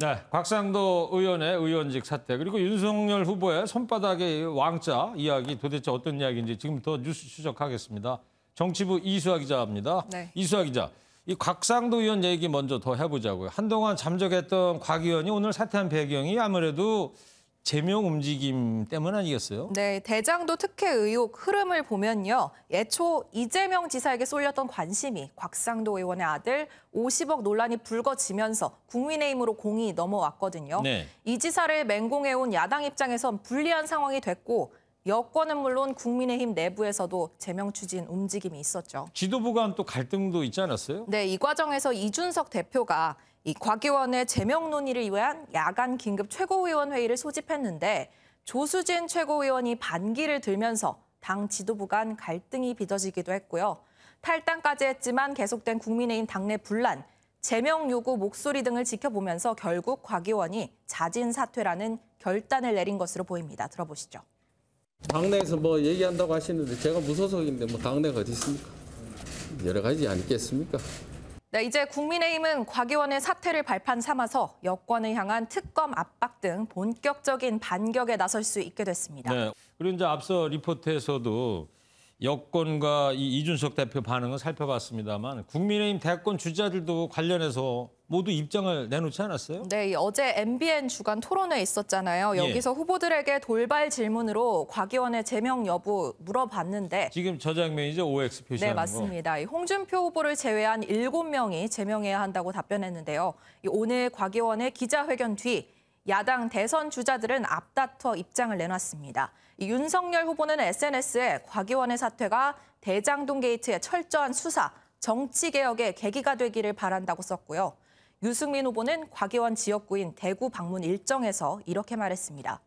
네, 곽상도 의원의 의원직 사퇴 그리고 윤석열 후보의 손바닥의 왕자 이야기 도대체 어떤 이야기인지 지금부터 뉴스 추적하겠습니다. 정치부 이수아 기자입니다. 네. 이수아 기자, 이 곽상도 의원 얘기 먼저 더 해보자고요. 한동안 잠적했던 곽 의원이 오늘 사퇴한 배경이 아무래도 제명 움직임 때문 아니겠어요? 네, 대장도 특혜 의혹 흐름을 보면요. 애초 이재명 지사에게 쏠렸던 관심이 곽상도 의원의 아들 50억 논란이 불거지면서 국민의힘으로 공이 넘어왔거든요. 네. 이 지사를 맹공해온 야당 입장에선 불리한 상황이 됐고 여권은 물론 국민의힘 내부에서도 제명 추진 움직임이 있었죠. 지도부 간 또 갈등도 있지 않았어요? 네, 이 과정에서 이준석 대표가 이 곽 의원의 제명 논의를 위한 야간 긴급 최고위원회의를 소집했는데 조수진 최고위원이 반기를 들면서 당 지도부 간 갈등이 빚어지기도 했고요. 탈당까지 했지만 계속된 국민의힘 당내 분란, 제명 요구 목소리 등을 지켜보면서 결국 곽 의원이 자진 사퇴라는 결단을 내린 것으로 보입니다. 들어보시죠. 당내에서 뭐 얘기한다고 하시는데 제가 무소속인데 뭐 당내가 어디 있습니까? 여러 가지 아니겠습니까? 네, 이제 국민의힘은 곽 의원의 사퇴를 발판 삼아서 여권을 향한 특검 압박 등 본격적인 반격에 나설 수 있게 됐습니다. 네. 그리고 이제 앞서 리포트에서도 여권과 이 이준석 대표 반응을 살펴봤습니다만 국민의힘 대권 주자들도 관련해서 모두 입장을 내놓지 않았어요? 네, 어제 MBN 주간 토론회 있었잖아요. 예. 여기서 후보들에게 돌발 질문으로 곽 의원의 제명 여부 물어봤는데 지금 저 장면이죠, OX 네, 표시하는 거. 맞습니다. 이 홍준표 후보를 제외한 7명이 제명해야 한다고 답변했는데요. 오늘 곽 의원의 기자회견 뒤 야당 대선 주자들은 앞다퉈 입장을 내놨습니다. 윤석열 후보는 SNS에 곽 의원의 사퇴가 대장동 게이트의 철저한 수사, 정치개혁의 계기가 되기를 바란다고 썼고요. 유승민 후보는 곽 의원 지역구인 대구 방문 일정에서 이렇게 말했습니다.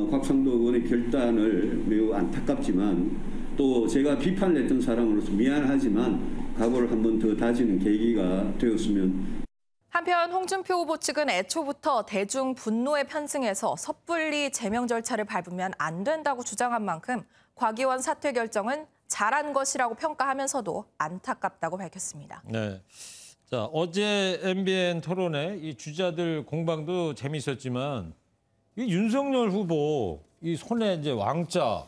곽상도 의원의 결단을 매우 안타깝지만 또 제가 비판을 했던 사람으로서 미안하지만 각오를 한 번 더 다지는 계기가 되었으면. 한편 홍준표 후보 측은 애초부터 대중 분노에 편승해서 섣불리 제명 절차를 밟으면 안 된다고 주장한 만큼 곽 의원 사퇴 결정은 잘한 것이라고 평가하면서도 안타깝다고 밝혔습니다. 네. 자, 어제 MBN 토론회 이 주자들 공방도 재밌었지만 이 윤석열 후보 이 손에 이제 왕자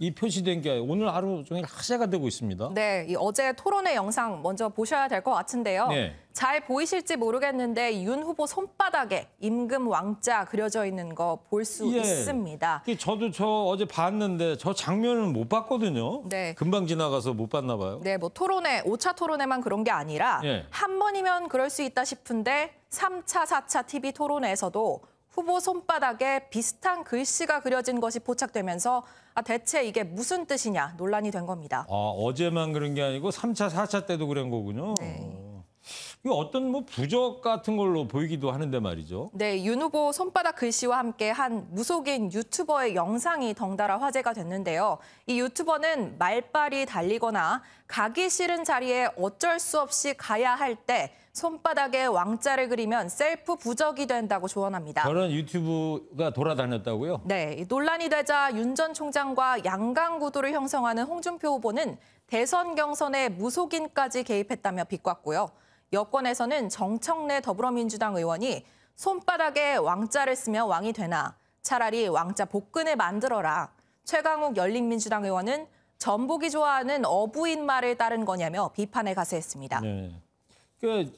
이 표시된 게 오늘 하루 종일 화제가 되고 있습니다. 네, 이 어제 토론회 영상 먼저 보셔야 될 것 같은데요. 네. 잘 보이실지 모르겠는데 윤 후보 손바닥에 임금 왕자 그려져 있는 거 볼 수 있습니다. 저도 어제 봤는데 저 장면은 못 봤거든요. 네. 금방 지나가서 못 봤나 봐요. 네, 뭐 토론회, 5차 토론회만 그런 게 아니라 예. 한 번이면 그럴 수 있다 싶은데 3차, 4차 TV 토론회에서도 후보 손바닥에 비슷한 글씨가 그려진 것이 포착되면서 대체 이게 무슨 뜻이냐 논란이 된 겁니다. 어제만 그런 게 아니고 3차, 4차 때도 그런 거군요. 네. 이거 어떤 뭐 부적 같은 걸로 보이기도 하는데 말이죠. 네, 윤 후보 손바닥 글씨와 함께 한 무속인 유튜버의 영상이 덩달아 화제가 됐는데요. 이 유튜버는 말빨이 달리거나 가기 싫은 자리에 어쩔 수 없이 가야 할 때 손바닥에 왕자를 그리면 셀프 부적이 된다고 조언합니다. 저런 유튜브가 돌아다녔다고요? 네, 논란이 되자 윤 전 총장과 양강 구도를 형성하는 홍준표 후보는 대선 경선에 무속인까지 개입했다며 비꼬았고요. 여권에서는 정청래 더불어민주당 의원이 손바닥에 왕자를 쓰면 왕이 되나 차라리 왕자 복근을 만들어라. 최강욱 열린민주당 의원은 전복이 좋아하는 어부인 말을 따른 거냐며 비판에 가세했습니다. 네. 그러니까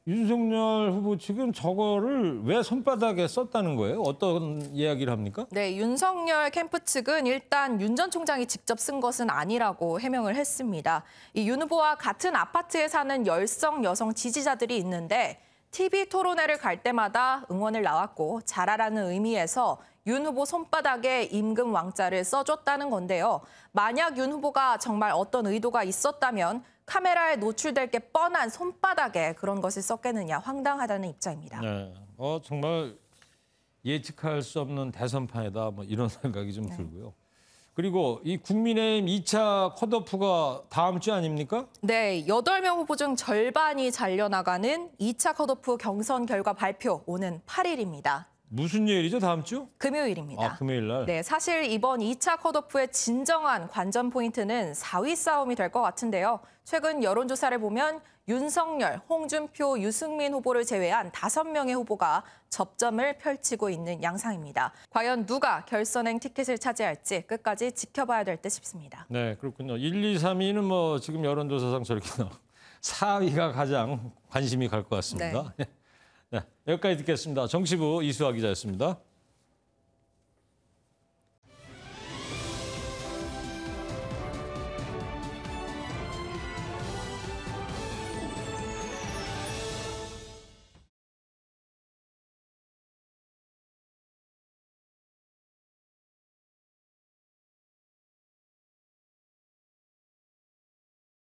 윤석열 후보 측은 저거를 왜 손바닥에 썼다는 거예요? 어떤 이야기를 합니까? 네, 윤석열 캠프 측은 일단 윤 전 총장이 직접 쓴 것은 아니라고 해명을 했습니다. 이 윤 후보와 같은 아파트에 사는 열성 여성 지지자들이 있는데 TV 토론회를 갈 때마다 응원을 나왔고 잘하라는 의미에서 윤 후보 손바닥에 임금 왕자를 써줬다는 건데요. 만약 윤 후보가 정말 어떤 의도가 있었다면 카메라에 노출될 게 뻔한 손바닥에 그런 것을 썼겠느냐 황당하다는 입장입니다. 네. 정말 예측할 수 없는 대선판이다. 뭐 이런 생각이 좀 들고요. 그리고 이 국민의힘 2차 컷오프가 다음 주 아닙니까? 네, 8명 후보 중 절반이 잘려나가는 2차 컷오프 경선 결과 발표 오는 8일입니다. 무슨 요일이죠? 다음 주? 금요일입니다. 아, 금요일 날. 네, 사실 이번 2차 컷오프의 진정한 관전 포인트는 4위 싸움이 될 것 같은데요. 최근 여론조사를 보면 윤석열, 홍준표, 유승민 후보를 제외한 5명의 후보가 접점을 펼치고 있는 양상입니다. 과연 누가 결선행 티켓을 차지할지 끝까지 지켜봐야 될 듯 싶습니다. 네, 그렇군요. 1, 2, 3위는 뭐 지금 여론조사상 저렇게 4위가 가장 관심이 갈 것 같습니다. 네, 여기까지 듣겠습니다. 정치부 이수아 기자였습니다.